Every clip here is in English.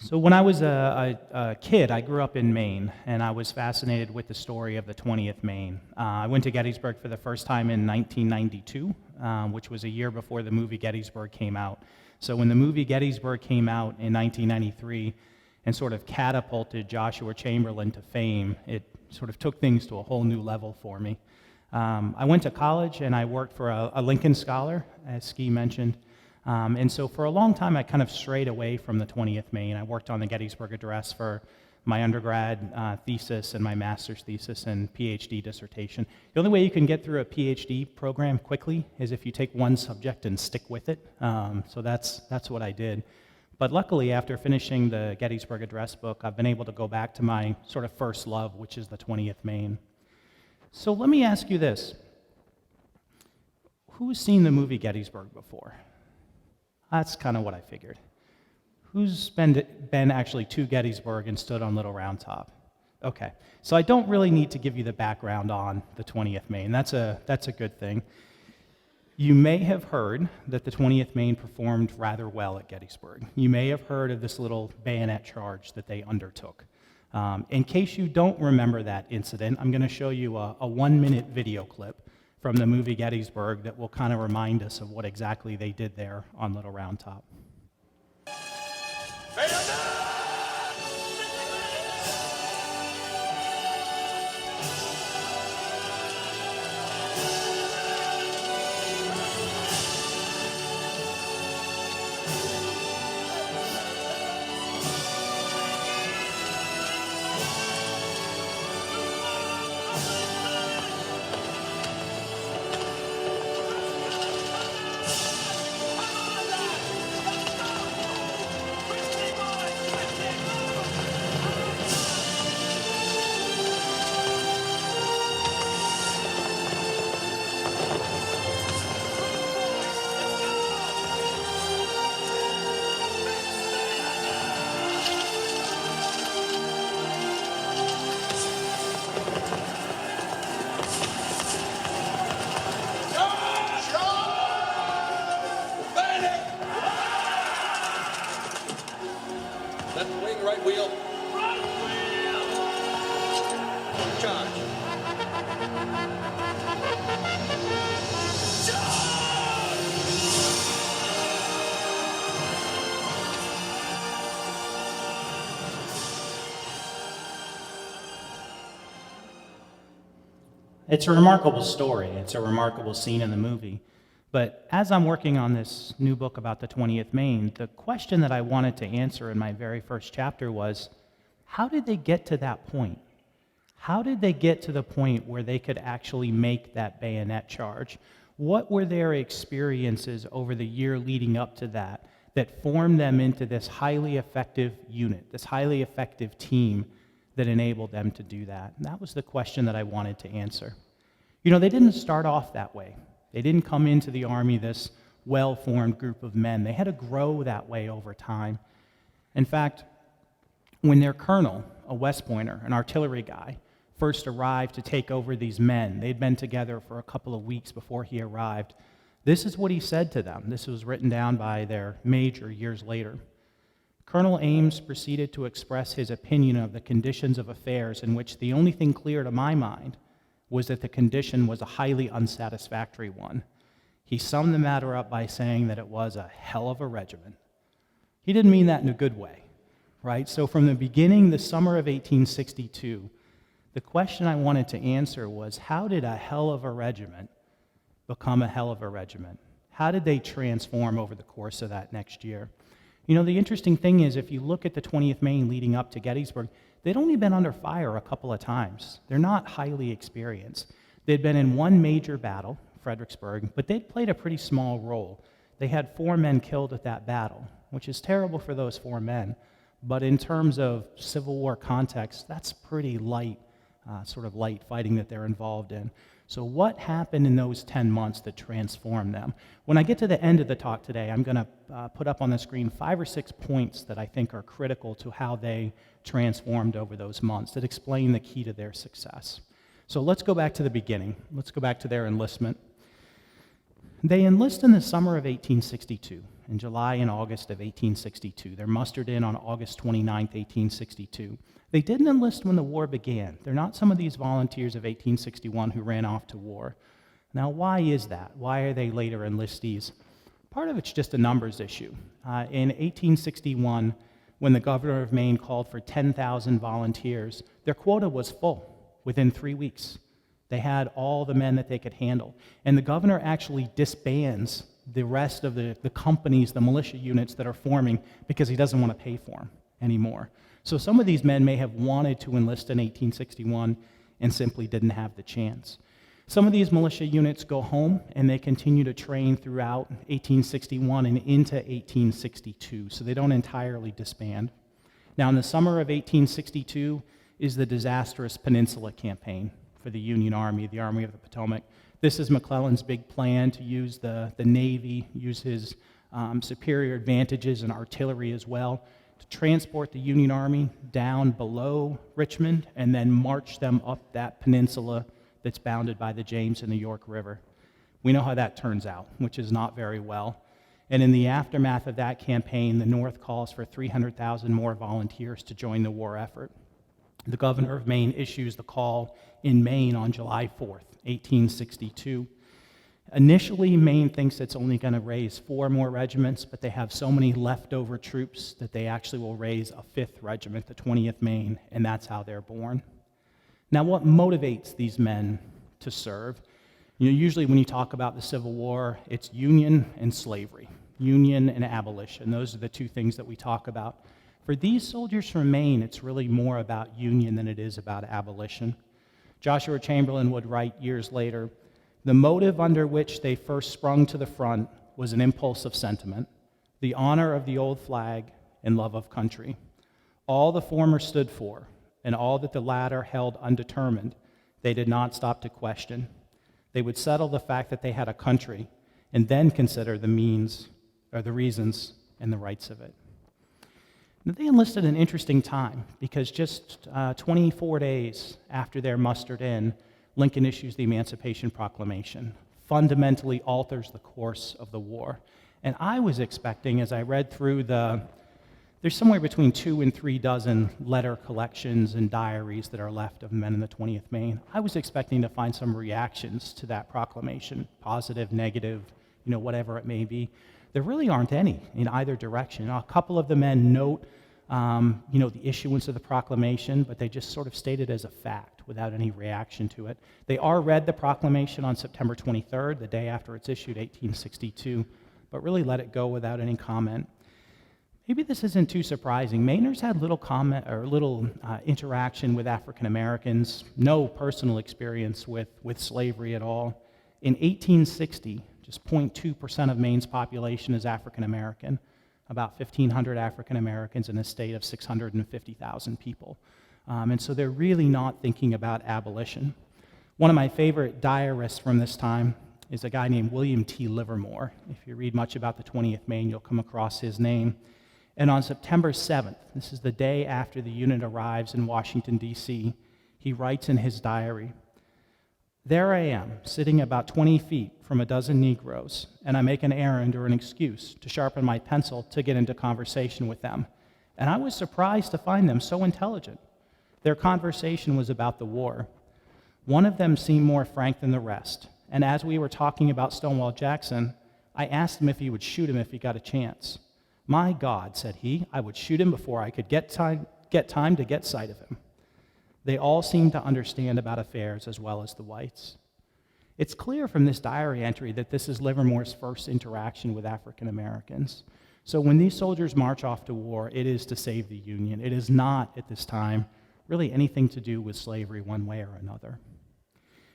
So when I was a kid, I grew up in Maine, and I was fascinated with the story of the 20th Maine. I went to Gettysburg for the first time in 1992, which was a year before the movie Gettysburg came out. So when the movie Gettysburg came out in 1993 and sort of catapulted Joshua Chamberlain to fame, it sort of took things to a whole new level for me. I went to college, and I worked for a Lincoln Scholar, as Ski mentioned. And so for a long time, I kind of strayed away from the 20th Maine. I worked on the Gettysburg Address for my undergrad thesis and my master's thesis and PhD dissertation. The only way you can get through a PhD program quickly is if you take one subject and stick with it. So that's what I did. But luckily, after finishing the Gettysburg Address book, I've been able to go back to my sort of first love, which is the 20th Maine. So let me ask you this. Who's seen the movie Gettysburg before? That's kind of what I figured. Who's been actually to Gettysburg and stood on Little Round Top? Okay, so I don't really need to give you the background on the 20th Maine. That's a good thing. You may have heard that the 20th Maine performed rather well at Gettysburg. You may have heard of this little bayonet charge that they undertook. In case you don't remember that incident, I'm going to show you a 1-minute video clip from the movie Gettysburg that will kind of remind us of what exactly they did there on Little Round Top. It's a remarkable story. It's a remarkable scene in the movie. But as I'm working on this new book about the 20th Maine, the question that I wanted to answer in my very first chapter was, how did they get to that point? How did they get to the point where they could actually make that bayonet charge? What were their experiences over the year leading up to that formed them into this highly effective unit, this highly effective team that enabled them to do that? And that was the question that I wanted to answer. You know, they didn't start off that way. They didn't come into the Army this well-formed group of men. They had to grow that way over time. In fact, when their colonel, a West Pointer, an artillery guy, first arrived to take over these men, they'd been together for a couple of weeks before he arrived, this is what he said to them. This was written down by their major years later. Colonel Ames proceeded to express his opinion of the conditions of affairs in which the only thing clear to my mind was that the condition was a highly unsatisfactory one. He summed the matter up by saying that it was a hell of a regiment. He didn't mean that in a good way, right? So from the beginning, the summer of 1862, the question I wanted to answer was, how did a hell of a regiment become a hell of a regiment? How did they transform over the course of that next year? You know, the interesting thing is, if you look at the 20th Maine leading up to Gettysburg, they'd only been under fire a couple of times. They're not highly experienced. They'd been in one major battle, Fredericksburg, but they'd played a pretty small role. They had 4 men killed at that battle, which is terrible for those 4 men, but in terms of Civil War context, that's pretty light, sort of light fighting that they're involved in. So what happened in those 10 months that transformed them? When I get to the end of the talk today, I'm going to put up on the screen 5 or 6 points that I think are critical to how they transformed over those months, that explain the key to their success. So let's go back to the beginning. Let's go back to their enlistment. They enlist in the summer of 1862. in July and August of 1862. They're mustered in on August 29th, 1862. They didn't enlist when the war began. They're not some of these volunteers of 1861 who ran off to war. Now, why is that? Why are they later enlistees? Part of it's just a numbers issue. In 1861, when the governor of Maine called for 10,000 volunteers, their quota was full within 3 weeks. They had all the men that they could handle. And the governor actually disbands the rest of the companies, the militia units that are forming, because he doesn't want to pay for them anymore. So some of these men may have wanted to enlist in 1861 and simply didn't have the chance. Some of these militia units go home and they continue to train throughout 1861 and into 1862, so they don't entirely disband. Now, in the summer of 1862 is the disastrous Peninsula Campaign for the Union Army, the Army of the Potomac. This is McClellan's big plan to use the Navy, use his superior advantages in artillery as well, to transport the Union Army down below Richmond and then march them up that peninsula that's bounded by the James and the York River. We know how that turns out, which is not very well. And in the aftermath of that campaign, the North calls for 300,000 more volunteers to join the war effort. The governor of Maine issues the call in Maine on July 4th, 1862. Initially, Maine thinks it's only going to raise 4 more regiments, but they have so many leftover troops that they actually will raise a 5th regiment, the 20th Maine, and that's how they're born. Now, what motivates these men to serve? Usually when you talk about the Civil War, it's Union and slavery, Union and abolition. Those are the 2 things that we talk about. For these soldiers from Maine, it's really more about Union than it is about abolition. Joshua Chamberlain would write years later, "The motive under which they first sprung to the front was an impulse of sentiment, the honor of the old flag, and love of country. All the former stood for, and all that the latter held undetermined, they did not stop to question. They would settle the fact that they had a country, and then consider the means, or the reasons, and the rights of it." Now, they enlisted an interesting time, because just 24 days after they're mustered in, Lincoln issues the Emancipation Proclamation, fundamentally alters the course of the war. And I was expecting, as I read through there's somewhere between 2 and 3 dozen letter collections and diaries that are left of men in the 20th Maine. I was expecting to find some reactions to that proclamation, positive, negative, whatever it may be. There really aren't any in either direction. A couple of the men note, the issuance of the proclamation, but they just sort of state it as a fact without any reaction to it. They are read the proclamation on September 23rd, the day after it's issued, 1862, but really let it go without any comment. Maybe this isn't too surprising. Mainers had little comment or little interaction with African Americans, no personal experience with slavery at all. In 1860, just 0.2% of Maine's population is African American, about 1,500 African Americans in a state of 650,000 people. And so they're really not thinking about abolition. One of my favorite diarists from this time is a guy named William T. Livermore. If you read much about the 20th Maine, you'll come across his name. And on September 7th, this is the day after the unit arrives in Washington, D.C., he writes in his diary, "There I am, sitting about 20 feet from a dozen Negroes, and I make an errand or an excuse to sharpen my pencil to get into conversation with them. And I was surprised to find them so intelligent. Their conversation was about the war. One of them seemed more frank than the rest, and as we were talking about Stonewall Jackson, I asked him if he would shoot him if he got a chance. 'My God,' said he, 'I would shoot him before I could get time to get sight of him.' They all seemed to understand about affairs as well as the whites." It's clear from this diary entry that this is Livermore's first interaction with African Americans. So when these soldiers march off to war, it is to save the Union. It is not, at this time, really anything to do with slavery one way or another.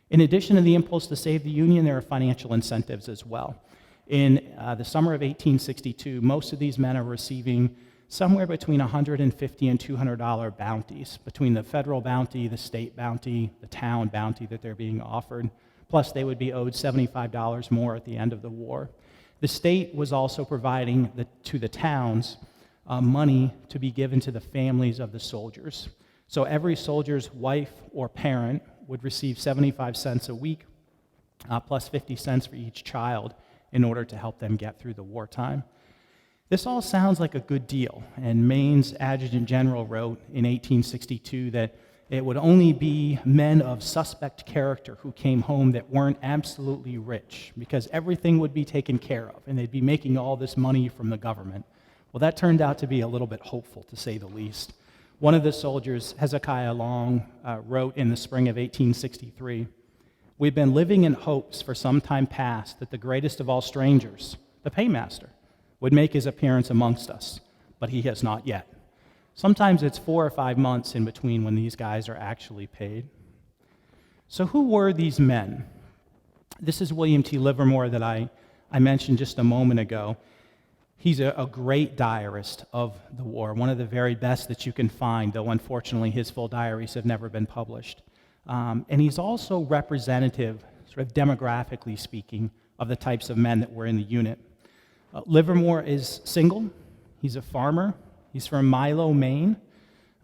In addition to the impulse to save the Union, there are financial incentives as well. In the summer of 1862, most of these men are receiving somewhere between $150 and $200 bounties, between the federal bounty, the state bounty, the town bounty that they're being offered. Plus, they would be owed $75 more at the end of the war. The state was also providing to the towns money to be given to the families of the soldiers. So every soldier's wife or parent would receive 75 cents a week, plus 50 cents for each child, in order to help them get through the wartime. This all sounds like a good deal, and Maine's Adjutant General wrote in 1862 that it would only be men of suspect character who came home that weren't absolutely rich, because everything would be taken care of, and they'd be making all this money from the government. Well, that turned out to be a little bit hopeful, to say the least. One of the soldiers, Hezekiah Long, wrote in the spring of 1863, "We've been living in hopes for some time past that the greatest of all strangers, the paymaster, would make his appearance amongst us, but he has not yet." Sometimes it's 4 or 5 months in between when these guys are actually paid. So who were these men? This is William T. Livermore that I mentioned just a moment ago. He's a great diarist of the war, one of the very best that you can find, though unfortunately his full diaries have never been published. And he's also representative, sort of demographically speaking, of the types of men that were in the unit. Livermore is single. He's a farmer. He's from Milo, Maine,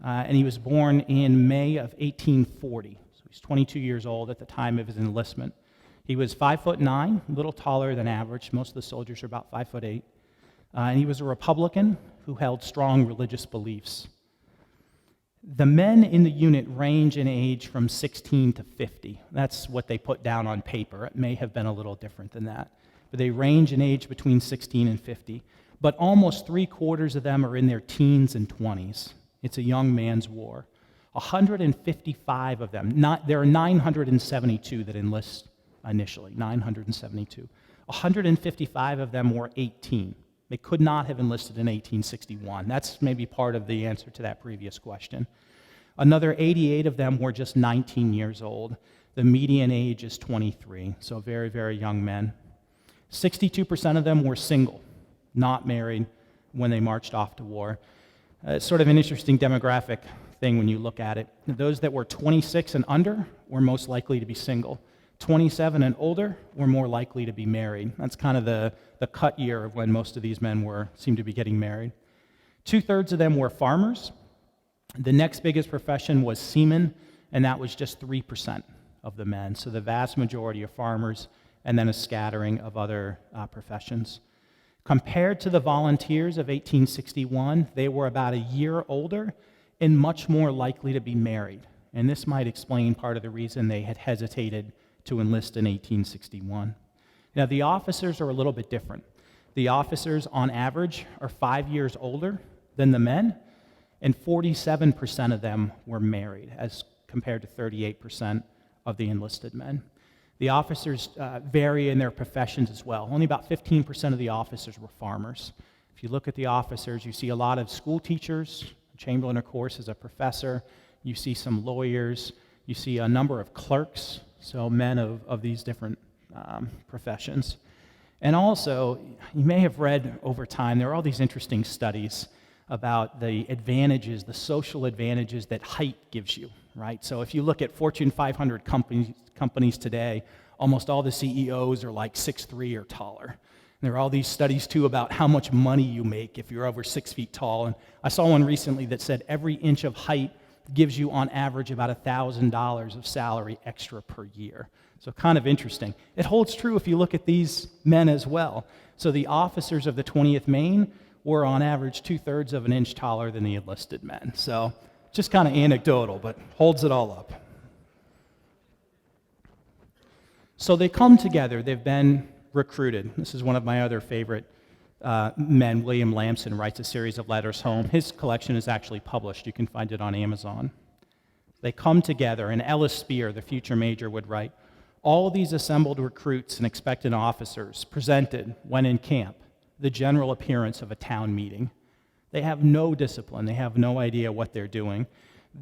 and he was born in May of 1840. So he's 22 years old at the time of his enlistment. He was 5'9", a little taller than average. Most of the soldiers are about 5'8". And he was a Republican who held strong religious beliefs. The men in the unit range in age from 16 to 50. That's what they put down on paper. It may have been a little different than that. But they range in age between 16 and 50. But almost 3/4 of them are in their teens and 20s. It's a young man's war. 155 of them, there are 972 that enlist initially, 972. 155 of them were 18. They could not have enlisted in 1861. That's maybe part of the answer to that previous question. Another 88 of them were just 19 years old. The median age is 23, so very, very young men. 62% of them were single, not married when they marched off to war. It's sort of an interesting demographic thing when you look at it. Those that were 26 and under were most likely to be single. 27 and older were more likely to be married. That's kind of the cut year of when most of these men seemed to be getting married. 2/3 of them were farmers. The next biggest profession was seamen, and that was just 3% of the men. So the vast majority are farmers, and then a scattering of other professions. Compared to the volunteers of 1861, they were about a year older and much more likely to be married. And this might explain part of the reason they had hesitated to enlist in 1861. Now, the officers are a little bit different. The officers, on average, are 5 years older than the men, and 47% of them were married, as compared to 38% of the enlisted men. The officers vary in their professions as well. Only about 15% of the officers were farmers. If you look at the officers, you see a lot of school teachers. Chamberlain, of course, is a professor. You see some lawyers. You see a number of clerks, so men of these different professions. And also, you may have read over time, there are all these interesting studies about the advantages, the social advantages that height gives you, right? So if you look at Fortune 500 companies today, almost all the CEOs are like 6'3" or taller. And there are all these studies, too, about how much money you make if you're over 6 feet tall. And I saw one recently that said every inch of height gives you, on average, about $1,000 of salary extra per year. So kind of interesting. It holds true if you look at these men as well. So the officers of the 20th Maine were, on average, 2/3 of an inch taller than the enlisted men. So just kind of anecdotal, but holds it all up. So they come together. They've been recruited. This is one of my other favorite men. William Lamson writes a series of letters home. His collection is actually published. You can find it on Amazon. They come together, and Ellis Spear, the future major, would write, "All these assembled recruits and expectant officers presented, when in camp, the general appearance of a town meeting. They have no discipline. They have no idea what they're doing.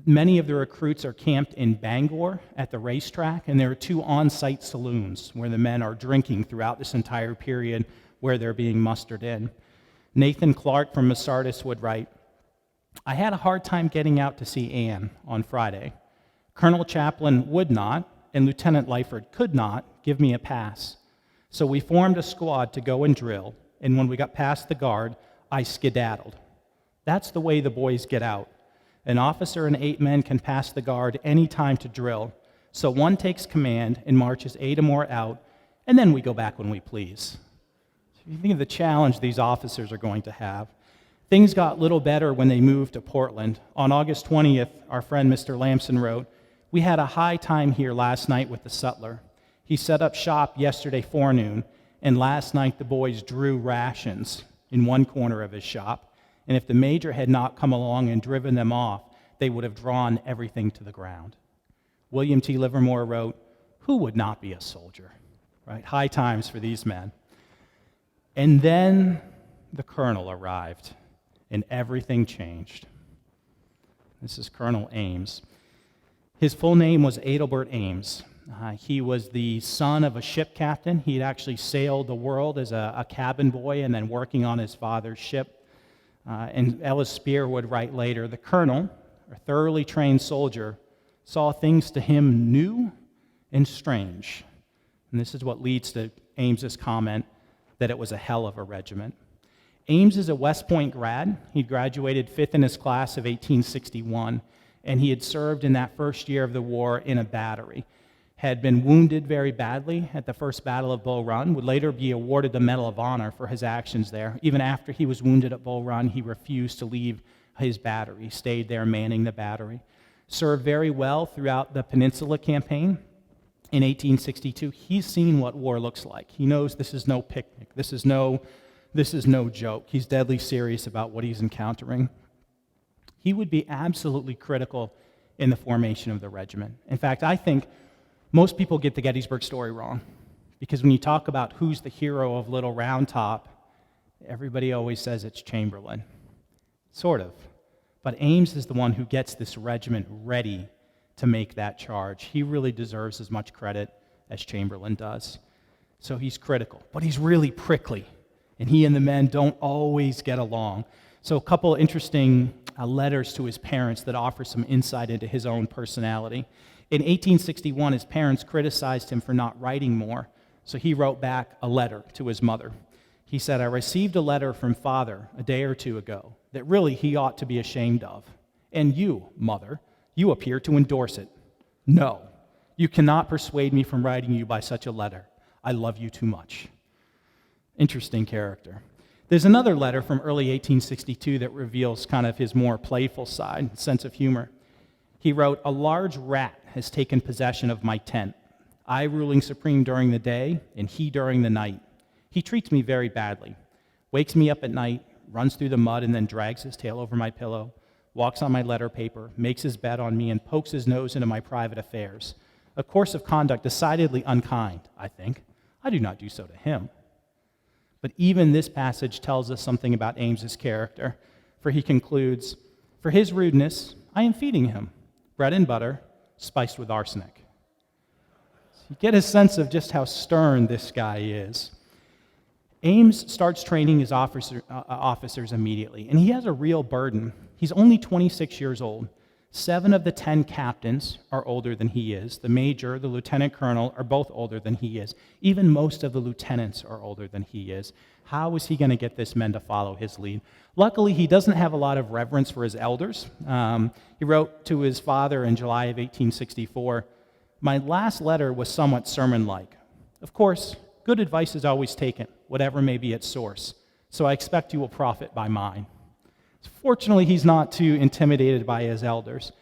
Many of the recruits are camped in Bangor at the racetrack, and there are 2 on-site saloons where the men are drinking throughout this entire period where they're being mustered in." Nathan Clark from Masardis would write, "I had a hard time getting out to see Ann on Friday. Colonel Chaplin would not, and Lieutenant Lyford could not, give me a pass. So we formed a squad to go and drill, and when we got past the guard, I skedaddled. That's the way the boys get out. An officer and 8 men can pass the guard any time to drill, so one takes command and marches 8 or more out, and then we go back when we please." If you think of the challenge these officers are going to have, things got little better when they moved to Portland. On August 20th, our friend Mr. Lamson wrote, "We had a high time here last night with the sutler. He set up shop yesterday forenoon, and last night the boys drew rations in one corner of his shop, and if the major had not come along and driven them off, they would have drawn everything to the ground." William T. Livermore wrote, "Who would not be a soldier?" Right? High times for these men. And then the colonel arrived, and everything changed. This is Colonel Ames. His full name was Adelbert Ames. He was the son of a ship captain. He had actually sailed the world as a cabin boy and then working on his father's ship. And Ellis Spear would write later, the colonel, a thoroughly trained soldier, saw things to him new and strange. And this is what leads to Ames's comment that it was a hell of a regiment. Ames is a West Point grad. He graduated fifth in his class of 1861, and he had served in that first year of the war in a battery. Had been wounded very badly at the First Battle of Bull Run, would later be awarded the Medal of Honor for his actions there. Even after he was wounded at Bull Run, he refused to leave his battery, stayed there manning the battery. Served very well throughout the Peninsula Campaign. In 1862, he's seen what war looks like. He knows this is no picnic. This is no joke. He's deadly serious about what he's encountering. He would be absolutely critical in the formation of the regiment. In fact, I think most people get the Gettysburg story wrong, because when you talk about who's the hero of Little Round Top, everybody always says it's Chamberlain. Sort of. But Ames is the one who gets this regiment ready to make that charge. He really deserves as much credit as Chamberlain does. So he's critical, but he's really prickly, and he and the men don't always get along. So a couple interesting letters to his parents that offer some insight into his own personality. In 1861, his parents criticized him for not writing more, so he wrote back a letter to his mother. He said, "I received a letter from Father a day or two ago that really he ought to be ashamed of. And you, Mother, you appear to endorse it. No, you cannot persuade me from writing you by such a letter. I love you too much." Interesting character. There's another letter from early 1862 that reveals kind of his more playful side, sense of humor. He wrote, "A large rat has taken possession of my tent, I ruling supreme during the day and he during the night. He treats me very badly, wakes me up at night, runs through the mud and then drags his tail over my pillow, walks on my letter paper, makes his bed on me, and pokes his nose into my private affairs. A course of conduct decidedly unkind, I think. I do not do so to him." But even this passage tells us something about Ames's character, for he concludes, "For his rudeness, I am feeding him bread and butter spiced with arsenic." So you get a sense of just how stern this guy is. Ames starts training his officers immediately, and he has a real burden. He's only 26 years old. 7 of the 10 captains are older than he is. The major, the lieutenant colonel are both older than he is. Even most of the lieutenants are older than he is. How is he going to get this men to follow his lead? Luckily, he doesn't have a lot of reverence for his elders. He wrote to his father in July of 1864, "My last letter was somewhat sermon-like. Of course, good advice is always taken, whatever may be its source, so I expect you will profit by mine." Fortunately, he's not too intimidated by his elders.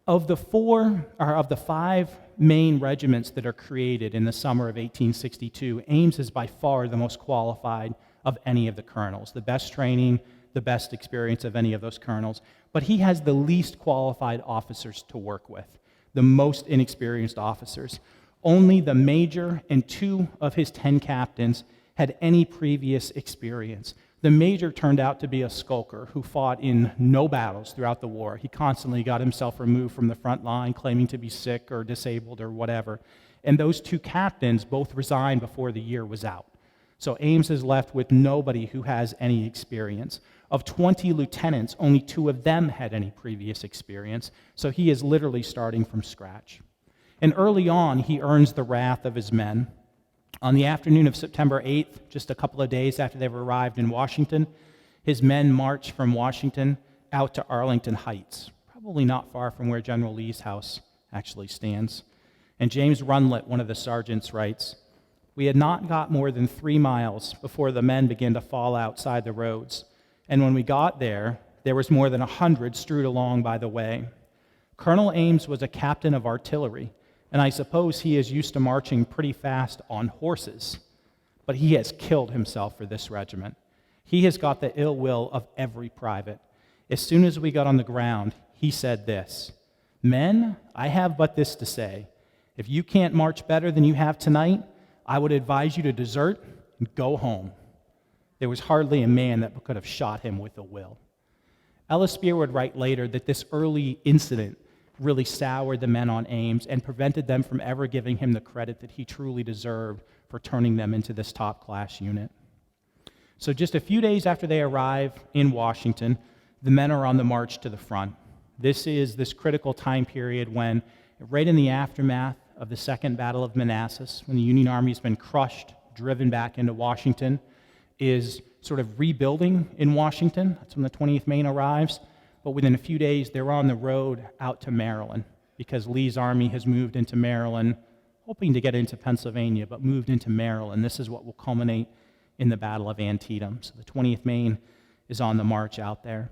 Of the 5 Maine regiments that are created in the summer of 1862, Ames is by far the most qualified of any of the colonels, the best training, the best experience of any of those colonels, but he has the least qualified officers to work with, the most inexperienced officers. Only the major and 2 of his 10 captains had any previous experience. The major turned out to be a skulker who fought in no battles throughout the war. He constantly got himself removed from the front line, claiming to be sick or disabled or whatever. And those 2 captains both resigned before the year was out. So Ames is left with nobody who has any experience. Of 20 lieutenants, only 2 of them had any previous experience. So he is literally starting from scratch. And early on, he earns the wrath of his men. On the afternoon of September 8th, just a couple of days after they've arrived in Washington, his men march from Washington out to Arlington Heights, probably not far from where General Lee's house actually stands. And James Runlet, one of the sergeants, writes, We had not got more than 3 miles before the men began to fall outside the roads, and when we got there, there was more than 100 strewed along by the way. Colonel Ames was a captain of artillery, and I suppose he is used to marching pretty fast on horses, but he has killed himself for this regiment. He has got the ill will of every private. As soon as we got on the ground, he said this, "Men, I have but this to say. If you can't march better than you have tonight, I would advise you to desert and go home." There was hardly a man that could have shot him with a will. Ellis Spear would write later that this early incident really soured the men on Ames and prevented them from ever giving him the credit that he truly deserved for turning them into this top-class unit. So just a few days after they arrive in Washington, the men are on the march to the front. This is this critical time period when, right in the aftermath of the Second Battle of Manassas, when the Union Army's been crushed, driven back into Washington, is sort of rebuilding in Washington. That's when the 20th Maine arrives. But within a few days, they're on the road out to Maryland because Lee's army has moved into Maryland, hoping to get into Pennsylvania, but moved into Maryland. This is what will culminate in the Battle of Antietam. So the 20th Maine is on the march out there.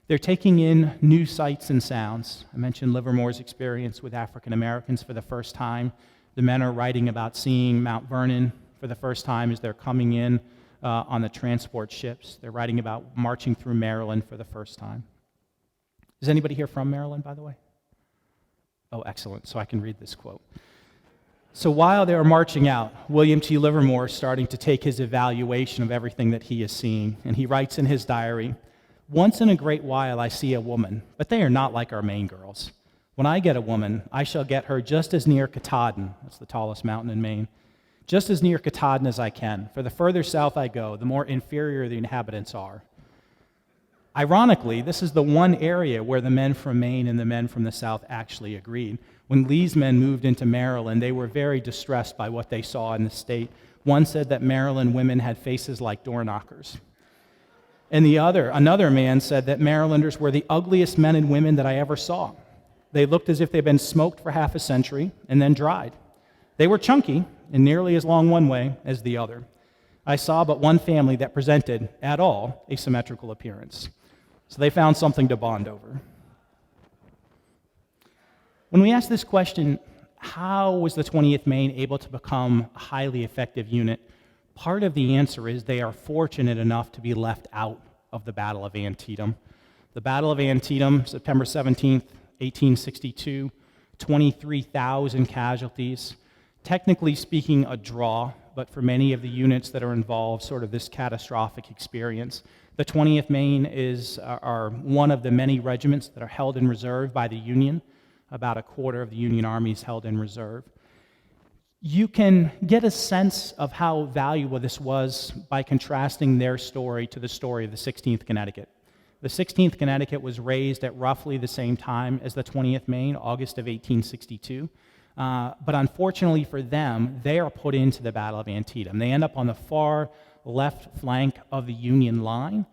They're taking in new sights and sounds. I mentioned Livermore's experience with African Americans for the first time. The men are writing about seeing Mount Vernon for the first time as they're coming in on the transport ships. They're writing about marching through Maryland for the first time. Is anybody here from Maryland, by the way? Oh, excellent. So I can read this quote. So while they were marching out, William T. Livermore is starting to take his evaluation of everything that he is seeing. And he writes in his diary, "Once in a great while I see a woman, but they are not like our Maine girls. When I get a woman, I shall get her just as near Katahdin," that's the tallest mountain in Maine, "just as near Katahdin as I can, for the further south I go, the more inferior the inhabitants are." Ironically, this is the one area where the men from Maine and the men from the South actually agreed. When Lee's men moved into Maryland, they were very distressed by what they saw in the state. One said that Maryland women had faces like door knockers. And another man said that Marylanders were the ugliest men and women that I ever saw. They looked as if they'd been smoked for half a century and then dried. They were chunky and nearly as long one way as the other. I saw but one family that presented, at all, a symmetrical appearance. So they found something to bond over. When we ask this question, how was the 20th Maine able to become a highly effective unit? Part of the answer is they are fortunate enough to be left out of the Battle of Antietam. The Battle of Antietam, September 17th, 1862, 23,000 casualties. Technically speaking, a draw, but for many of the units that are involved, sort of this catastrophic experience. The 20th Maine are one of the many regiments that are held in reserve by the Union. About a quarter of the Union Army is held in reserve. You can get a sense of how valuable this was by contrasting their story to the story of the 16th Connecticut. The 16th Connecticut was raised at roughly the same time as the 20th Maine, August of 1862. But unfortunately for them, they are put into the Battle of Antietam. They end up on the far left flank of the Union line,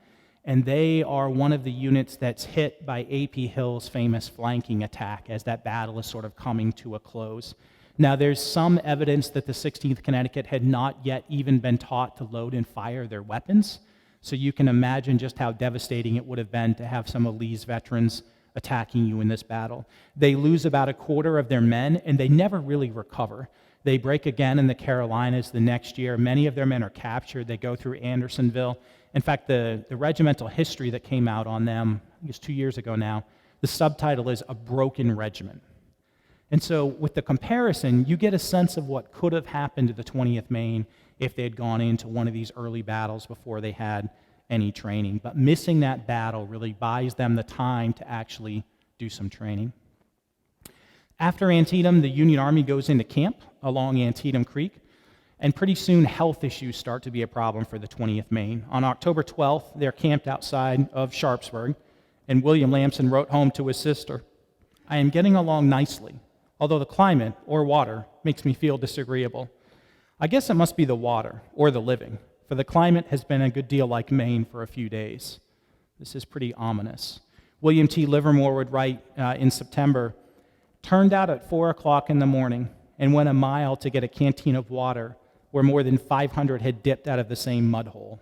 and they are one of the units that's hit by A.P. Hill's famous flanking attack as that battle is sort of coming to a close. Now, there's some evidence that the 16th Connecticut had not yet even been taught to load and fire their weapons, so you can imagine just how devastating it would have been to have some of Lee's veterans attacking you in this battle. They lose about a quarter of their men, and they never really recover. They break again in the Carolinas the next year. Many of their men are captured. They go through Andersonville. In fact, the regimental history that came out on them, I think it's 2 years ago now, the subtitle is A Broken Regiment. And so with the comparison, you get a sense of what could have happened to the 20th Maine if they had gone into one of these early battles before they had any training. But missing that battle really buys them the time to actually do some training. After Antietam, the Union Army goes into camp along Antietam Creek, and pretty soon health issues start to be a problem for the 20th Maine. On October 12th, they're camped outside of Sharpsburg, and William Lamson wrote home to his sister, "I am getting along nicely, although the climate, or water, makes me feel disagreeable. I guess it must be the water, or the living, for the climate has been a good deal like Maine for a few days." This is pretty ominous. William T. Livermore would write in September, "Turned out at 4 o'clock in the morning and went a mile to get a canteen of water, where more than 500 had dipped out of the same mud hole.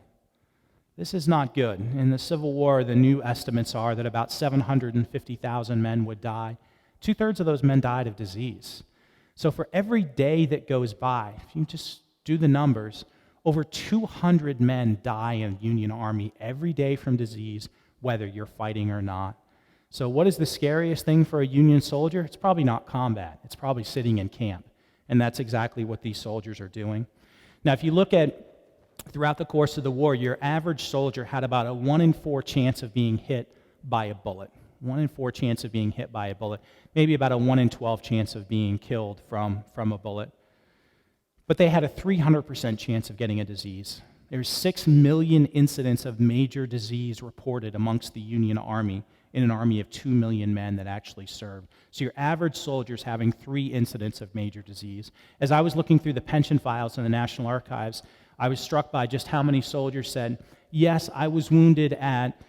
This is not good. In the Civil War, the new estimates are that about 750,000 men would die. 2/3 of those men died of disease. So for every day that goes by, if you just do the numbers, over 200 men die in the Union Army every day from disease, whether you're fighting or not. So what is the scariest thing for a Union soldier? It's probably not combat. It's probably sitting in camp. And that's exactly what these soldiers are doing. Now, if you look at throughout the course of the war, your average soldier had about a 1 in 4 chance of being hit by a bullet. 1 in 4 chance of being hit by a bullet. Maybe about a 1 in 12 chance of being killed from a bullet. But they had a 300% chance of getting a disease. There's 6 million incidents of major disease reported amongst the Union Army in an army of 2 million men that actually served. So your average soldier's having 3 incidents of major disease. As I was looking through the pension files in the National Archives, I was struck by just how many soldiers said, yes, I was wounded at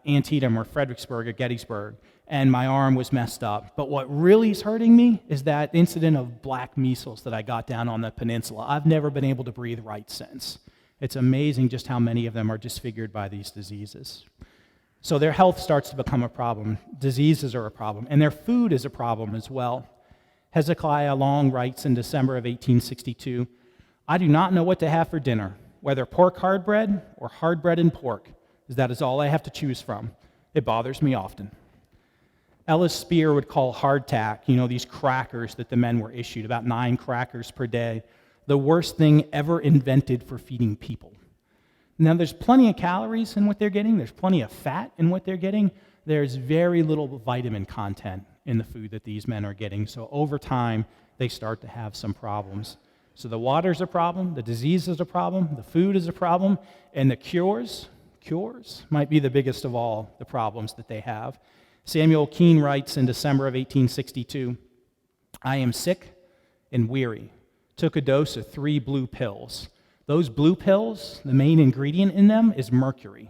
Antietam or Fredericksburg or Gettysburg, and my arm was messed up. But what really is hurting me is that incident of black measles that I got down on the peninsula. I've never been able to breathe right since. It's amazing just how many of them are disfigured by these diseases. So their health starts to become a problem. Diseases are a problem, and their food is a problem as well. Hezekiah Long writes in December of 1862, I do not know what to have for dinner, whether pork hard bread or hard bread and pork, as that is all I have to choose from. It bothers me often. Ellis Spear would call hardtack, these crackers that the men were issued, about 9 crackers per day, the worst thing ever invented for feeding people. Now, there's plenty of calories in what they're getting. There's plenty of fat in what they're getting. There's very little vitamin content in the food that these men are getting. So over time, they start to have some problems. So the water's a problem, the disease is a problem, the food is a problem, and the cures might be the biggest of all the problems that they have. Samuel Keene writes in December of 1862, I am sick and weary. Took a dose of 3 blue pills. Those blue pills, the main ingredient in them is mercury.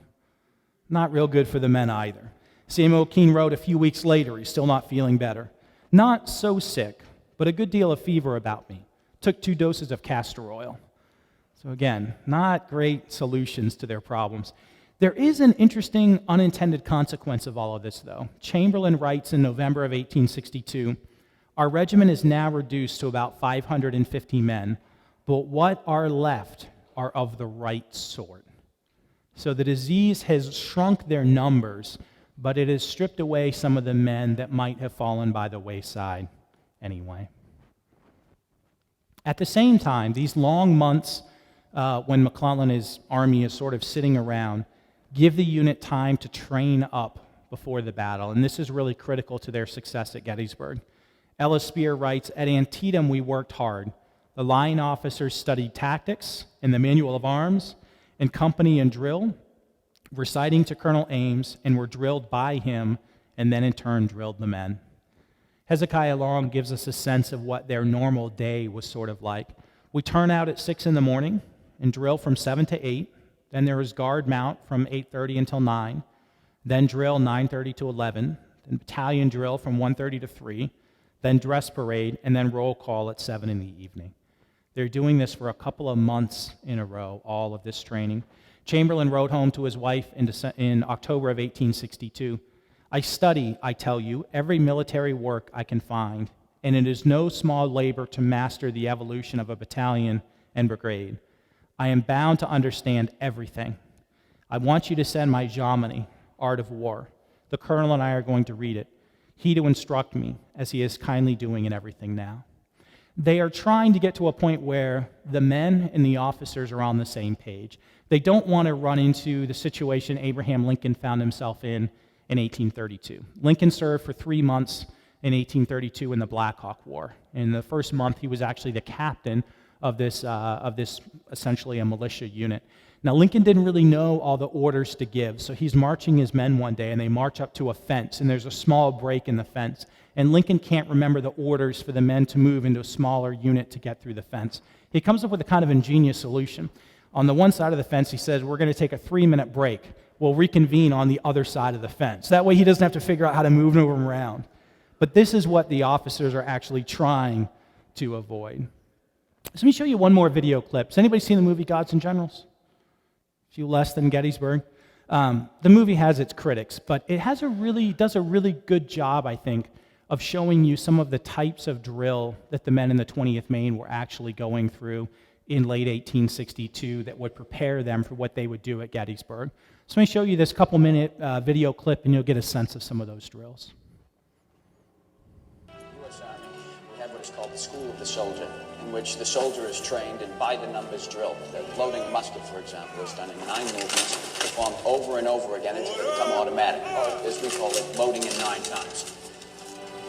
Not real good for the men either. Samuel Keene wrote a few weeks later, he's still not feeling better. Not so sick, but a good deal of fever about me. Took 2 doses of castor oil. So again, not great solutions to their problems. There is an interesting unintended consequence of all of this, though. Chamberlain writes in November of 1862, our regiment is now reduced to about 550 men, but what are left are of the right sort. So the disease has shrunk their numbers, but it has stripped away some of the men that might have fallen by the wayside anyway. At the same time, these long months when McClellan and his army is sort of sitting around give the unit time to train up before the battle, and this is really critical to their success at Gettysburg. Ellis Spear writes, at Antietam we worked hard. The line officers studied tactics in the manual of arms, in company and drill, reciting to Colonel Ames, and were drilled by him, and then in turn drilled the men. Hezekiah Long gives us a sense of what their normal day was sort of like. We turn out at 6 in the morning and drill from 7 to 8. Then there was guard mount from 8:30 until 9. Then drill 9:30 to 11. Then battalion drill from 1:30 to 3. Then dress parade, and then roll call at 7 in the evening. They're doing this for a couple of months in a row, all of this training. Chamberlain wrote home to his wife in October of 1862, I study, I tell you, every military work I can find, and it is no small labor to master the evolution of a battalion and brigade. I am bound to understand everything. I want you to send my Jomini, Art of War. The colonel and I are going to read it. He to instruct me, as he is kindly doing in everything now. They are trying to get to a point where the men and the officers are on the same page. They don't want to run into the situation Abraham Lincoln found himself in 1832. Lincoln served for 3 months in 1832 in the Black Hawk War. In the first month, he was actually the captain of this essentially a militia unit. Now, Lincoln didn't really know all the orders to give, so he's marching his men one day, and they march up to a fence, and there's a small break in the fence, and Lincoln can't remember the orders for the men to move into a smaller unit to get through the fence. He comes up with a kind of ingenious solution. On the one side of the fence, he says, we're going to take a 3-minute break. We'll reconvene on the other side of the fence. That way he doesn't have to figure out how to move them around. But this is what the officers are actually trying to avoid. let me show you one more video clip. Has anybody seen the movie Gods and Generals? A few less than Gettysburg. The movie has its critics, but it does a really good job, I think, of showing you some of the types of drill that the men in the 20th Maine were actually going through in late 1862 that would prepare them for what they would do at Gettysburg. So let me show you this couple-minute video clip, and you'll get a sense of some of those drills. U.S. Army, we have what is called the School of the Soldier, in which the soldier is trained in by-the-numbers drill. Loading a musket, for example, is done in 9 movements, performed over and over again until they become automatic, or as we call it, loading in 9 times.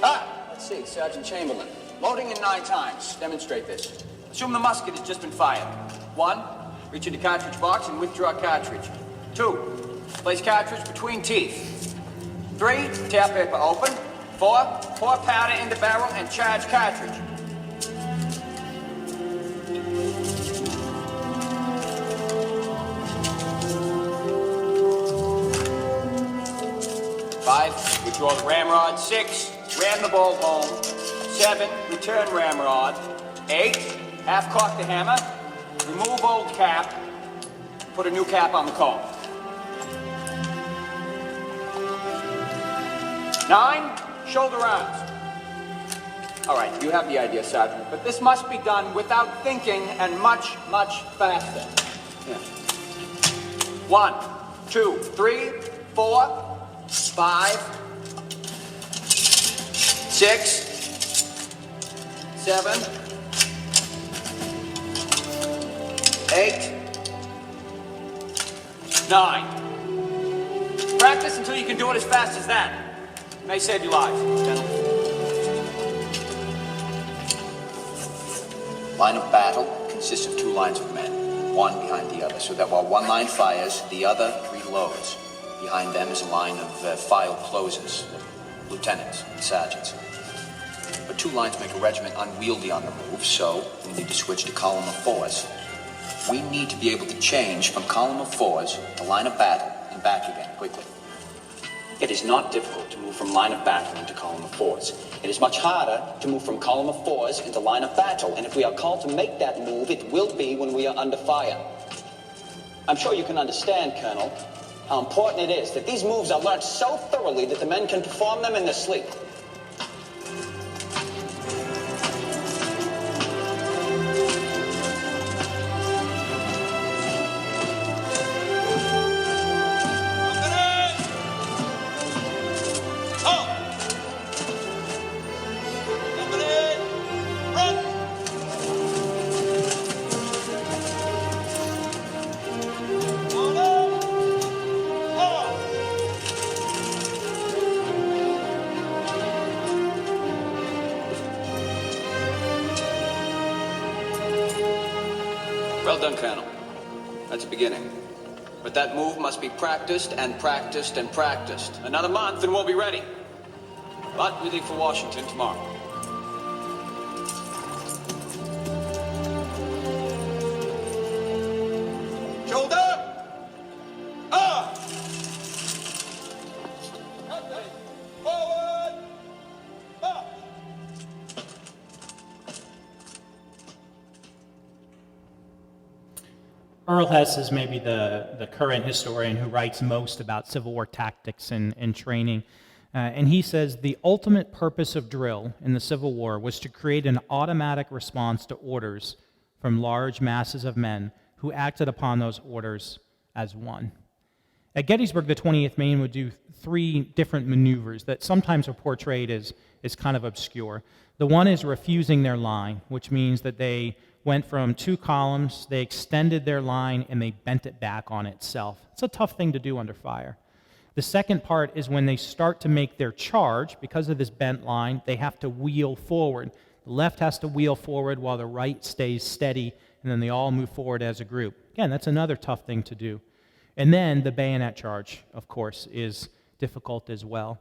Let's see, Sergeant Chamberlain. Loading in 9 times. Demonstrate this. Assume the musket has just been fired. 1, reach into cartridge box and withdraw cartridge. 2, place cartridge between teeth. 3, tear paper open. 4, pour powder in the barrel and charge cartridge. 5, withdraw the ramrod. 6, ram the ball home. 7, return ramrod. 8, half-cock the hammer. Remove old cap. Put a new cap on the comb. 9, shoulder arms. All right, you have the idea, Sergeant, but this must be done without thinking and much, much faster. Yeah. 1, 2, 3, 4, 5, 6, 7, 8, 9. Practice until you can do it as fast as that. It may save your lives, gentlemen. Line of battle consists of 2 lines of men, one behind the other, so that while one line fires, the other reloads. Behind them is a line of file closers, lieutenants and sergeants. But 2 lines make a regiment unwieldy on the move, so we need to switch to column of 4s. We need to be able to change from column of 4s to line of battle and back again quickly. It is not difficult to move from line of battle into column of 4s. It is much harder to move from column of 4s into line of battle, and if we are called to make that move, it will be when we are under fire. I'm sure you can understand, Colonel, how important it is that these moves are learned so thoroughly that the men can perform them in their sleep. Well done, Colonel. That's a beginning. But that move must be practiced and practiced and practiced. Another month and we'll be ready. But we leave for Washington tomorrow. Shoulder! Up! Forward! Up! Earl Hess is maybe the current historian who writes most about Civil War tactics and training. And he says the ultimate purpose of drill in the Civil War was to create an automatic response to orders from large masses of men who acted upon those orders as one. At Gettysburg, the 20th Maine would do 3 different maneuvers that sometimes are portrayed as kind of obscure. The one is refusing their line, which means that they went from 2 columns, they extended their line, and they bent it back on itself. It's a tough thing to do under fire. The second part is when they start to make their charge, because of this bent line, they have to wheel forward. The left has to wheel forward while the right stays steady, and then they all move forward as a group. Again, that's another tough thing to do. And then the bayonet charge, of course, is difficult as well.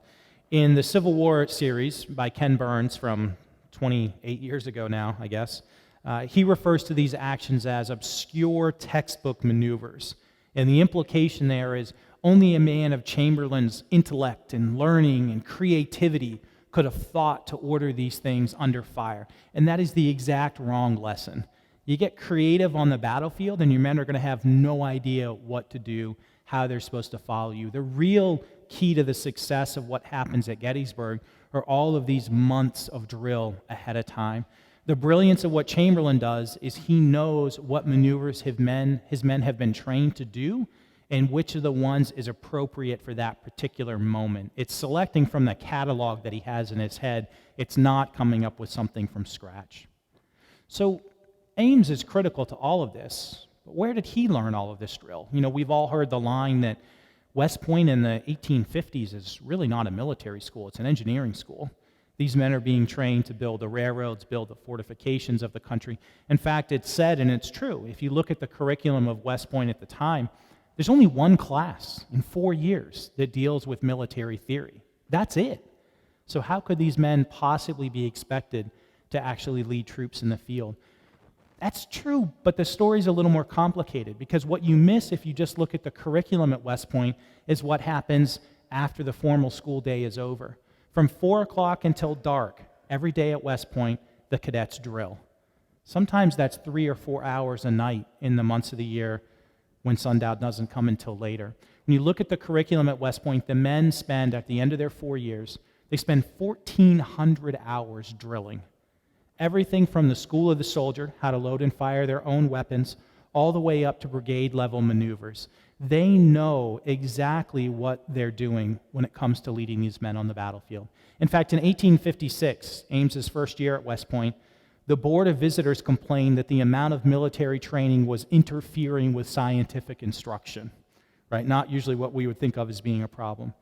In the Civil War series by Ken Burns from 28 years ago now, I guess, he refers to these actions as obscure textbook maneuvers. And the implication there is only a man of Chamberlain's intellect and learning and creativity could have thought to order these things under fire. And that is the exact wrong lesson. You get creative on the battlefield, and your men are going to have no idea what to do, how they're supposed to follow you. The real key to the success of what happens at Gettysburg are all of these months of drill ahead of time. The brilliance of what Chamberlain does is he knows what maneuvers his men have been trained to do and which of the ones is appropriate for that particular moment. It's selecting from the catalog that he has in his head. It's not coming up with something from scratch. So Ames is critical to all of this, but where did he learn all of this drill? We've all heard the line that West Point in the 1850s is really not a military school, it's an engineering school. These men are being trained to build the railroads, build the fortifications of the country. In fact, it's said, and it's true, if you look at the curriculum of West Point at the time, there's only one class in 4 years that deals with military theory. That's it. So how could these men possibly be expected to actually lead troops in the field? That's true, but the story's a little more complicated, because what you miss if you just look at the curriculum at West Point is what happens after the formal school day is over. From 4 o'clock until dark, every day at West Point, the cadets drill. Sometimes that's 3 or 4 hours a night in the months of the year when sundown doesn't come until later. When you look at the curriculum at West Point, the men spend, at the end of their 4 years, they spend 1,400 hours drilling. Everything from the school of the soldier, how to load and fire their own weapons, all the way up to brigade-level maneuvers. They know exactly what they're doing when it comes to leading these men on the battlefield. In fact, in 1856, Ames's first year at West Point, the Board of Visitors complained that the amount of military training was interfering with scientific instruction, right? Not usually what we would think of as being a problem.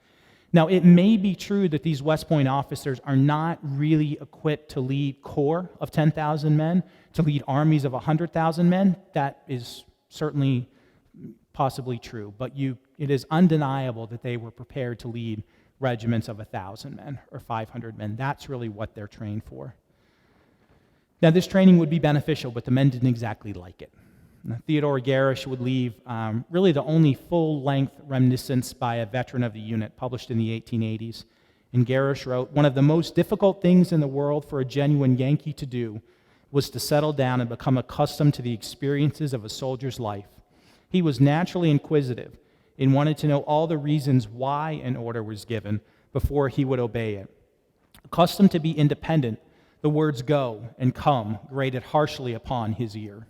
Now, it may be true that these West Point officers are not really equipped to lead corps of 10,000 men, to lead armies of 100,000 men. That is certainly possibly true, but it is undeniable that they were prepared to lead regiments of 1,000 men or 500 men. That's really what they're trained for. Now, this training would be beneficial, but the men didn't exactly like it. Now, Theodore Garish would leave really the only full-length reminiscence by a veteran of the unit, published in the 1880s. And Garish wrote, "One of the most difficult things in the world for a genuine Yankee to do was to settle down and become accustomed to the experiences of a soldier's life. He was naturally inquisitive and wanted to know all the reasons why an order was given before he would obey it. Accustomed to be independent, the words go and come grated harshly upon his ear."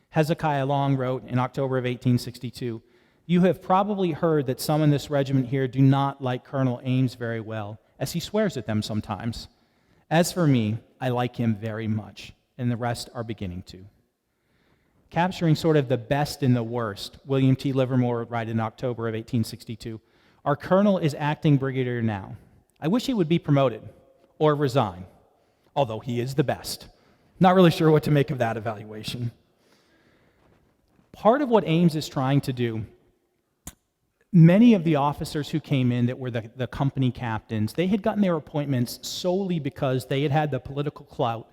Hezekiah Long wrote in October of 1862, "You have probably heard that some in this regiment here do not like Colonel Ames very well, as he swears at them sometimes. As for me, I like him very much, and the rest are beginning to." Capturing sort of the best and the worst, William T. Livermore would write in October of 1862, "Our colonel is acting brigadier now. I wish he would be promoted or resign, although he is the best. Not really sure what to make of that evaluation." Part of what Ames is trying to do, many of the officers who came in that were the company captains, they had gotten their appointments solely because they had had the political clout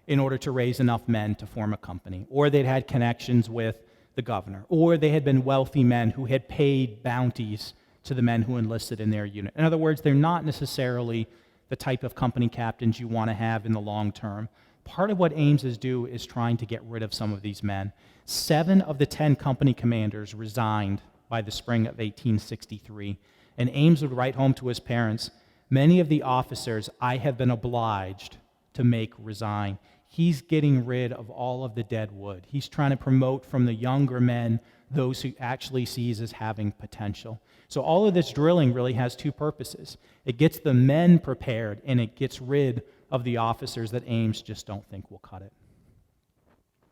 in order to raise enough men to form a company, or they'd had connections with the governor, or they had been wealthy men who had paid bounties to the men who enlisted in their unit. In other words, they're not necessarily the type of company captains you want to have in the long term. Part of what Ames is doing is trying to get rid of some of these men. 7 of the 10 company commanders resigned by the spring of 1863, and Ames would write home to his parents, "Many of the officers I have been obliged to make resign." He's getting rid of all of the dead wood. He's trying to promote from the younger men those who actually sees as having potential. So all of this drilling really has 2 purposes. It gets the men prepared, and it gets rid of the officers that Ames just don't think will cut it.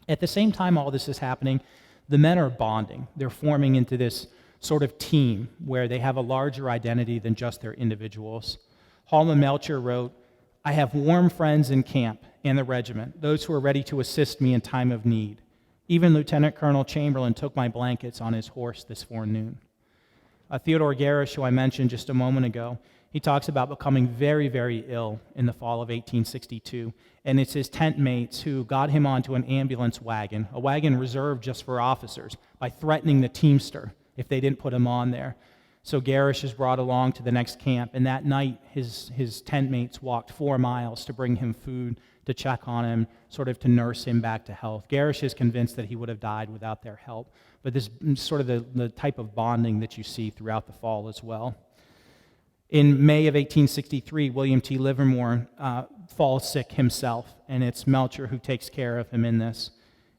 At the same time all this is happening, the men are bonding. They're forming into this sort of team where they have a larger identity than just their individuals. Hallman Melcher wrote, "I have warm friends in camp and the regiment, those who are ready to assist me in time of need. Even Lieutenant Colonel Chamberlain took my blankets on his horse this forenoon." Theodore Garish, who I mentioned just a moment ago, he talks about becoming very, very ill in the fall of 1862, and it's his tent mates who got him onto an ambulance wagon, a wagon reserved just for officers, by threatening the teamster if they didn't put him on there. So Garish is brought along to the next camp, and that night his tent mates walked 4 miles to bring him food, to check on him, sort of to nurse him back to health. Garish is convinced that he would have died without their help, but this is sort of the type of bonding that you see throughout the fall as well. In May of 1863, William T. Livermore falls sick himself, and it's Melcher who takes care of him in this.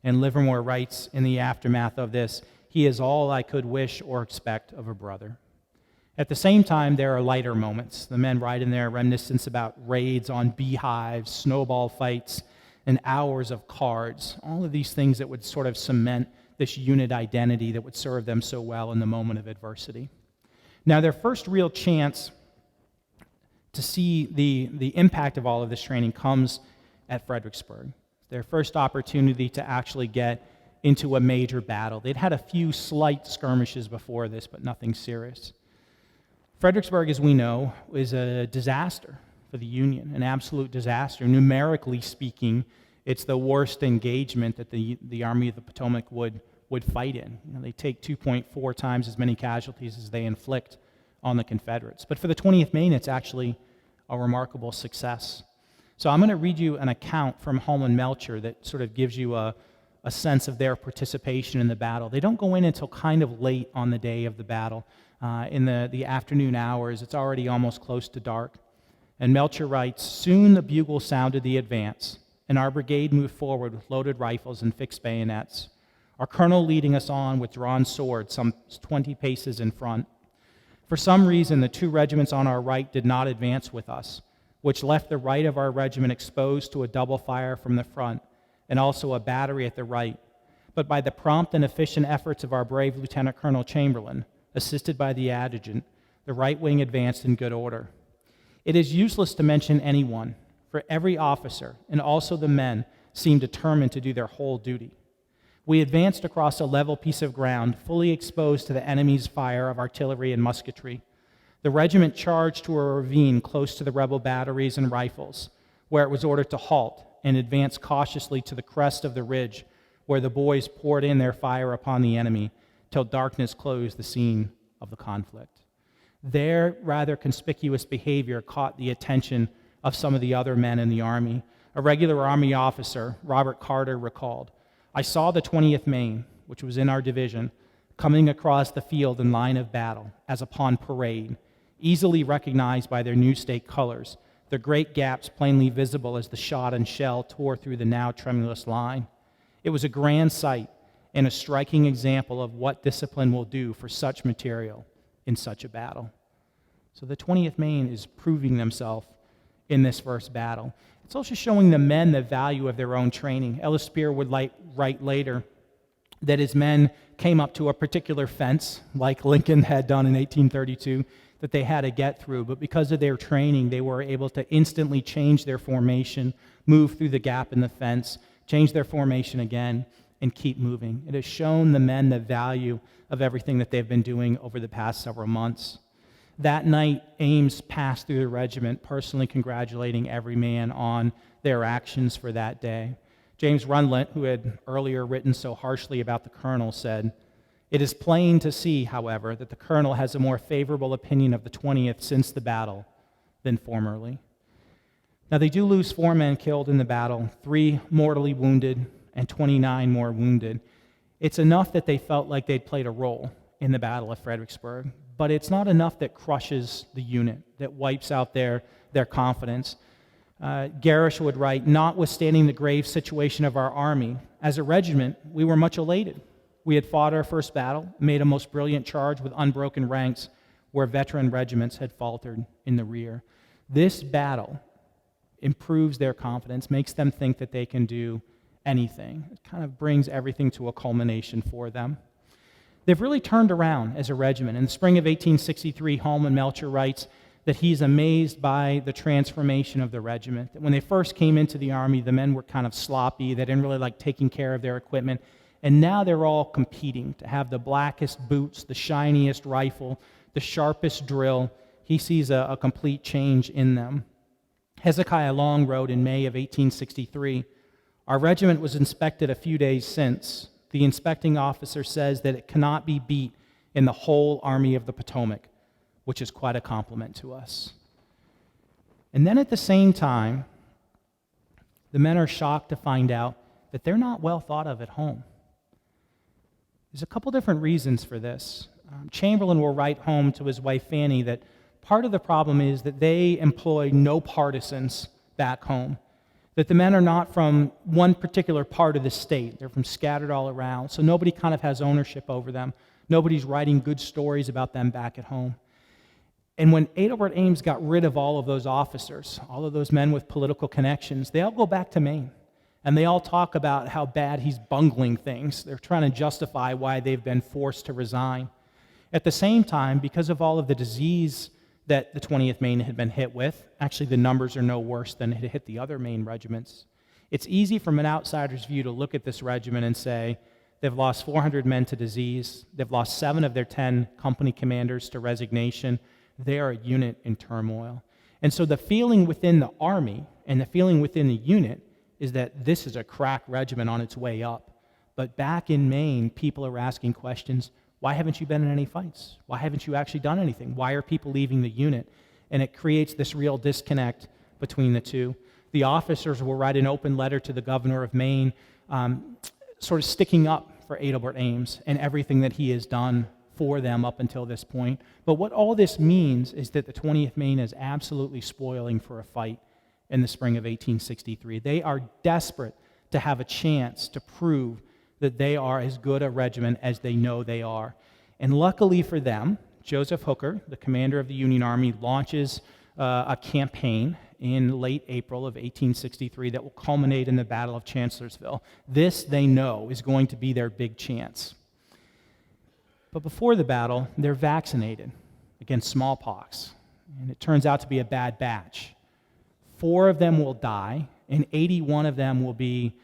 And Livermore writes in the aftermath of this, "He is all I could wish or expect of a brother." At the same time, there are lighter moments. The men write in their reminiscence about raids on beehives, snowball fights, and hours of cards, all of these things that would sort of cement this unit identity that would serve them so well in the moment of adversity. Now, their first real chance to see the impact of all of this training comes at Fredericksburg. Their first opportunity to actually get into a major battle. They'd had a few slight skirmishes before this, but nothing serious. Fredericksburg, as we know, is a disaster for the Union, an absolute disaster. Numerically speaking, it's the worst engagement that the Army of the Potomac would fight in. They take 2.4 times as many casualties as they inflict on the Confederates. But for the 20th Maine, it's actually a remarkable success. So I'm going to read you an account from Hull and Melcher that sort of gives you a sense of their participation in the battle. They don't go in until kind of late on the day of the battle. In the afternoon hours, it's already almost close to dark. And Melcher writes, "Soon the bugle sounded the advance, and our brigade moved forward with loaded rifles and fixed bayonets, our colonel leading us on with drawn swords some 20 paces in front. For some reason, the 2 regiments on our right did not advance with us, which left the right of our regiment exposed to a double fire from the front, and also a battery at the right. But by the prompt and efficient efforts of our brave Lieutenant Colonel Chamberlain, assisted by the adjutant, the right wing advanced in good order. It is useless to mention anyone, for every officer, and also the men, seemed determined to do their whole duty. We advanced across a level piece of ground, fully exposed to the enemy's fire of artillery and musketry. The regiment charged to a ravine close to the rebel batteries and rifles, where it was ordered to halt and advance cautiously to the crest of the ridge, where the boys poured in their fire upon the enemy, till darkness closed the scene of the conflict. Their rather conspicuous behavior caught the attention of some of the other men in the Army. A regular Army officer, Robert Carter, recalled, "I saw the 20th Maine, which was in our division, coming across the field in line of battle, as upon parade, easily recognized by their new state colors, the great gaps plainly visible as the shot and shell tore through the now tremulous line. It was a grand sight, and a striking example of what discipline will do for such material in such a battle." So the 20th Maine is proving themselves in this first battle. It's also showing the men the value of their own training. Ellis Spear would write later that his men came up to a particular fence, like Lincoln had done in 1832, that they had to get through, but because of their training, they were able to instantly change their formation, move through the gap in the fence, change their formation again, and keep moving. It has shown the men the value of everything that they've been doing over the past several months. That night, Ames passed through the regiment, personally congratulating every man on their actions for that day. James Runlet, who had earlier written so harshly about the colonel, said, "It is plain to see, however, that the colonel has a more favorable opinion of the 20th since the battle than formerly." Now, they do lose 4 men killed in the battle, 3 mortally wounded, and 29 more wounded. It's enough that they felt like they'd played a role in the Battle of Fredericksburg, but it's not enough that crushes the unit, that wipes out their confidence. Garish would write, "Notwithstanding the grave situation of our army, as a regiment, we were much elated. We had fought our first battle, made a most brilliant charge with unbroken ranks, where veteran regiments had faltered in the rear." This battle improves their confidence, makes them think that they can do anything. It kind of brings everything to a culmination for them. They've really turned around as a regiment. In the spring of 1863, Holman Melcher writes that he's amazed by the transformation of the regiment. That when they first came into the Army, the men were kind of sloppy. They didn't really like taking care of their equipment. And now they're all competing to have the blackest boots, the shiniest rifle, the sharpest drill. He sees a complete change in them. Hezekiah Long wrote in May of 1863, "Our regiment was inspected a few days since. The inspecting officer says that it cannot be beat in the whole Army of the Potomac. which is quite a compliment to us. And then at the same time, the men are shocked to find out that they're not well thought of at home. There's a couple different reasons for this. Chamberlain will write home to his wife Fanny that part of the problem is that they employ no partisans back home, that the men are not from one particular part of the state. They're from scattered all around, so nobody kind of has ownership over them. Nobody's writing good stories about them back at home. And when Adelbert Ames got rid of all of those officers, all of those men with political connections, they all go back to Maine. And they all talk about how bad he's bungling things. They're trying to justify why they've been forced to resign. At the same time, because of all of the disease that the 20th Maine had been hit with, actually the numbers are no worse than it hit the other Maine regiments, it's easy from an outsider's view to look at this regiment and say, they've lost 400 men to disease, they've lost 7 of their 10 company commanders to resignation, they are a unit in turmoil. And so the feeling within the Army and the feeling within the unit is that this is a crack regiment on its way up. But back in Maine, people are asking questions, why haven't you been in any fights? Why haven't you actually done anything? Why are people leaving the unit? And it creates this real disconnect between the two. The officers will write an open letter to the governor of Maine, sort of sticking up for Adelbert Ames and everything that he has done for them up until this point. But what all this means is that the 20th Maine is absolutely spoiling for a fight in the spring of 1863. They are desperate to have a chance to prove that they are as good a regiment as they know they are. And luckily for them, Joseph Hooker, the commander of the Union Army, launches a campaign in late April of 1863 that will culminate in the Battle of Chancellorsville. This, they know, is going to be their big chance. But before the battle, they're vaccinated against smallpox, and it turns out to be a bad batch. 4 of them will die, and 81 of them will be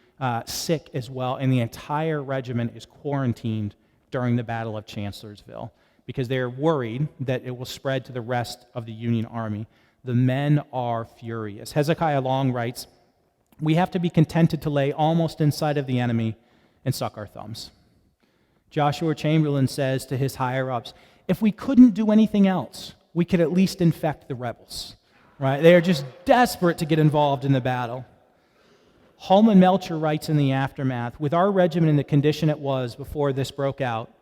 sick as well, and the entire regiment is quarantined during the Battle of Chancellorsville because they're worried that it will spread to the rest of the Union Army. The men are furious. Hezekiah Long writes, "We have to be contented to lay almost in sight of the enemy and suck our thumbs." Joshua Chamberlain says to his higher-ups, if we couldn't do anything else, we could at least infect the rebels. Right? They are just desperate to get involved in the battle. Holman Melcher writes in the aftermath, with our regiment in the condition it was before this broke out,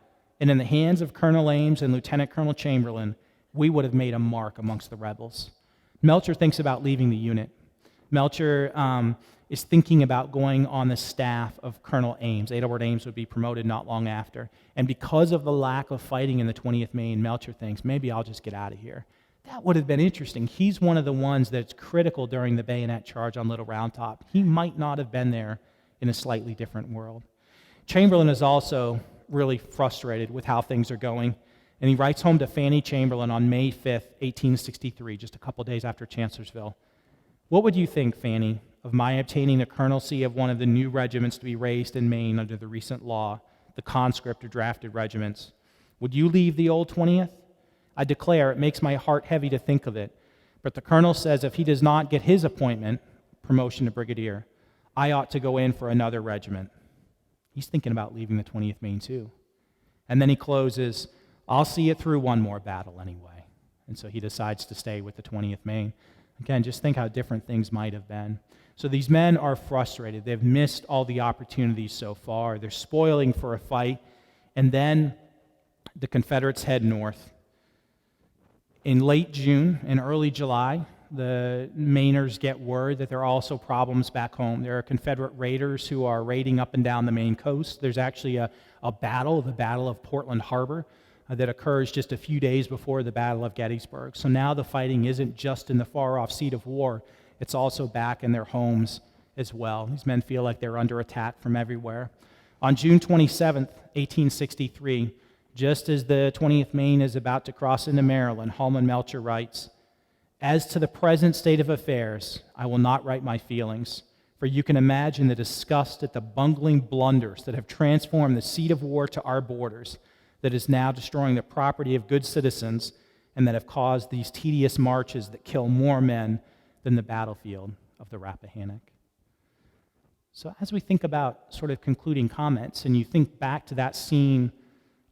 and in the hands of Colonel Ames and Lieutenant Colonel Chamberlain, we would have made a mark amongst the rebels. Melcher thinks about leaving the unit. Melcher is thinking about going on the staff of Colonel Ames. Adelbert Ames would be promoted not long after. And because of the lack of fighting in the 20th Maine, Melcher thinks, maybe I'll just get out of here. That would have been interesting. He's one of the ones that's critical during the bayonet charge on Little Round Top. He might not have been there in a slightly different world. Chamberlain is also really frustrated with how things are going, and he writes home to Fanny Chamberlain on May 5th, 1863, just a couple days after Chancellorsville. What would you think, Fanny, of my obtaining the colonelcy of one of the new regiments to be raised in Maine under the recent law, the conscript or drafted regiments? Would you leave the old 20th? I declare it makes my heart heavy to think of it, but the colonel says if he does not get his appointment, promotion to brigadier, I ought to go in for another regiment. He's thinking about leaving the 20th Maine too. And then he closes, I'll see it through one more battle anyway. And so he decides to stay with the 20th Maine. Again, just think how different things might have been. So these men are frustrated. They've missed all the opportunities so far. They're spoiling for a fight. And then the Confederates head north. In late June and early July, the Mainers get word that there are also problems back home. There are Confederate raiders who are raiding up and down the Maine coast. There's actually a battle, the Battle of Portland Harbor, that occurs just a few days before the Battle of Gettysburg. So now the fighting isn't just in the far-off seat of war. It's also back in their homes as well. These men feel like they're under attack from everywhere. On June 27th, 1863, just as the 20th Maine is about to cross into Maryland, Holman Melcher writes, as to the present state of affairs, I will not write my feelings, for you can imagine the disgust at the bungling blunders that have transformed the seat of war to our borders, that is now destroying the property of good citizens, and that have caused these tedious marches that kill more men than the battlefield of the Rappahannock. So as we think about sort of concluding comments, and you think back to that scene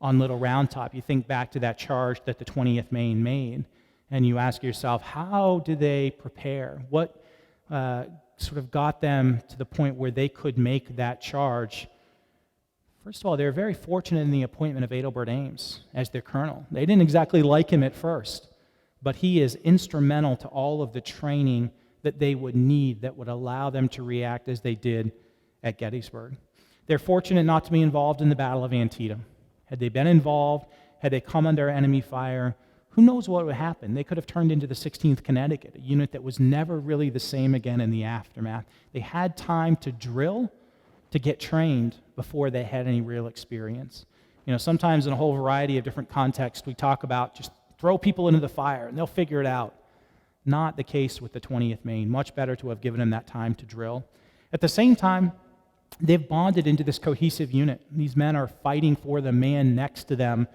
on Little Round Top. You think back to that charge that the 20th Maine made, and you ask yourself, how did they prepare? What sort of got them to the point where they could make that charge? First of all, they were very fortunate in the appointment of Adelbert Ames as their colonel. They didn't exactly like him at first, but he is instrumental to all of the training that they would need that would allow them to react as they did at Gettysburg. They're fortunate not to be involved in the Battle of Antietam. Had they been involved, had they come under enemy fire, who knows what would happen? They could have turned into the 16th Connecticut, a unit that was never really the same again in the aftermath. They had time to drill, to get trained before they had any real experience. Sometimes in a whole variety of different contexts, we talk about just throw people into the fire and they'll figure it out. Not the case with the 20th Maine. Much better to have given them that time to drill. At the same time, they've bonded into this cohesive unit. These men are fighting for the man next to them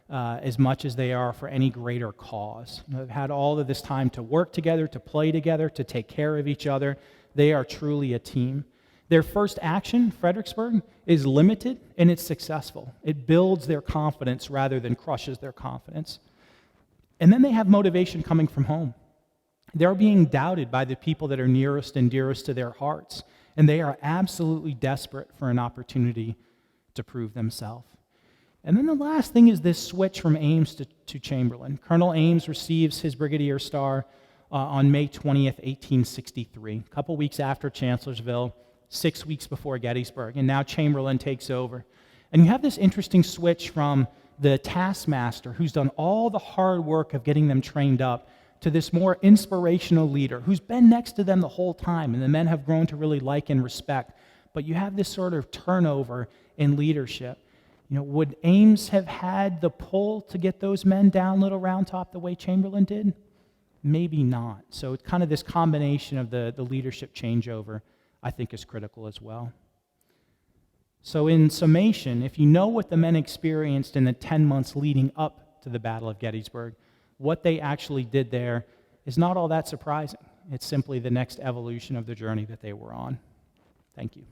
as much as they are for any greater cause. They've had all of this time to work together, to play together, to take care of each other. They are truly a team. Their first action, Fredericksburg, is limited and it's successful. It builds their confidence rather than crushes their confidence. And then they have motivation coming from home. They're being doubted by the people that are nearest and dearest to their hearts, and they are absolutely desperate for an opportunity to prove themselves. And then the last thing is this switch from Ames to Chamberlain. Colonel Ames receives his Brigadier Star on May 20th, 1863, a couple weeks after Chancellorsville, 6 weeks before Gettysburg, and now Chamberlain takes over. And you have this interesting switch from the taskmaster who's done all the hard work of getting them trained up to this more inspirational leader who's been next to them the whole time, and the men have grown to really like and respect. But you have this sort of turnover in leadership. Would Ames have had the pull to get those men down Little Round Top the way Chamberlain did? Maybe not. So it's kind of this combination of the leadership changeover I think is critical as well. So in summation, if you know what the men experienced in the 10 months leading up to the Battle of Gettysburg, what they actually did there is not all that surprising. It's simply the next evolution of the journey that they were on. Thank you.